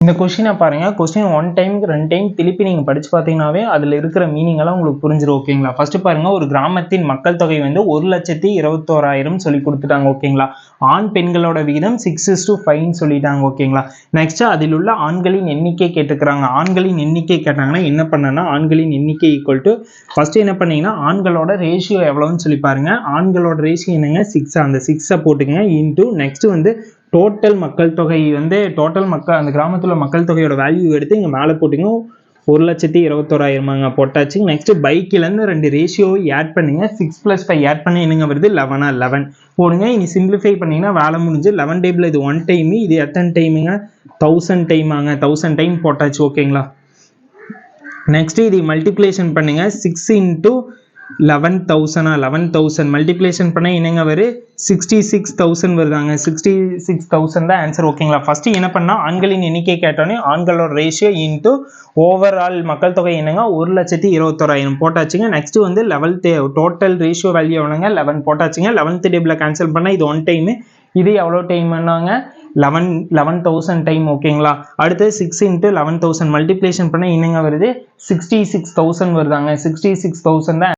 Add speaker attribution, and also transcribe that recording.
Speaker 1: இந்த கொஸ்டினை பாருங்க. கொஸ்டின் 1 டைமுக்கு 2 டைம் திருப்பி நீங்க படிச்சு பார்த்தீங்கன்னாவே அதுல இருக்கிற மீனிங் எல்லாம் உங்களுக்கு புரிஞ்சிடும். ஓகேங்களா? ஃபர்ஸ்ட் பாருங்க, ஒரு கிராமத்தின் மக்கள் தொகை வந்து 1,21,000 சொல்லி கொடுத்துட்டாங்க. ஓகேங்களா? ஆண் பெண்களோட விகிதம் 6:5 சொல்லிட்டாங்க. ஓகேங்களா? நெக்ஸ்ட் அதில் உள்ள ஆண்களின் எண்ணிக்கை கேட்டுக்கிறாங்க. ஆண்களின் எண்ணிக்கை கேட்டாங்கன்னா என்ன பண்ணனா, ஆண்களின் எண்ணிக்கை ஈக்குவல் டு ஃபர்ஸ்ட் என்ன பண்ணீங்கன்னா ஆண்களோட ரேஷியோ எவ்வளவுன்னு சொல்லி பாருங்க. ஆண்களோட ரேஷியோ என்னங்க 6. அந்த 6 போட்டுக்கங்க. இன்டு நெக்ஸ்ட் வந்து டோட்டல் மக்கள் தொகை வந்து டோட்டல் மக்கள் அந்த கிராமத்தில் மக்கள் தொகையோட வேல்யூ எடுத்து இங்கே மேலே போட்டிங்க. 1,21,000 போட்டாச்சு. நெக்ஸ்ட் பைக்கிலேருந்து 2 ரேஷியோ ஆட் பண்ணுங்க. 6 + 5 ஆட் பண்ணி என்னங்க வருது 11 போடுங்க. இனி சிம்பிளிஃபை பண்ணிங்கன்னா வேலை முடிஞ்சு. 11 டேபிள் இது 1 டைமு, இது எத்தனை டைமுங்க 1000 டைமாங்க. 1000 டைம் போட்டாச்சு. ஓகேங்களா? நெக்ஸ்ட் இது மல்டிப்ளேஷன் பண்ணுங்க. 6 × 11,000 மல்டிப்ளேஷன் பண்ண என்னங்க வரும் 66,000 வருதாங்க. 66,000 தான் ஆன்சர். ஓகேங்களா? ஃபர்ஸ்ட் என்ன பண்ணா ஆண்களின் எண்ணிக்கை கேட்டோன்னே ஆண்களோட ரேஷியோ இன்டு ஓவரால் மக்கள் தொகை என்னங்க 1,21,000 போட்டாச்சுங்க. நெக்ஸ்ட் வந்து 11th டோட்டல் ரேஷியோ வேல்யூ எவ்வளோங்க 11 போட்டாச்சுங்க. 11th டேபிள கேன்சல் பண்ணா இது 1 டைம், இது எவ்வளோ டைம்னாங்க 11,000 டைம். ஓகேங்களா? அடுத்து 6 × 11,000 மல்டிப்ளேஷன் பண்ண என்னங்க வருது 66,000 வருதாங்க. 66,000 தான்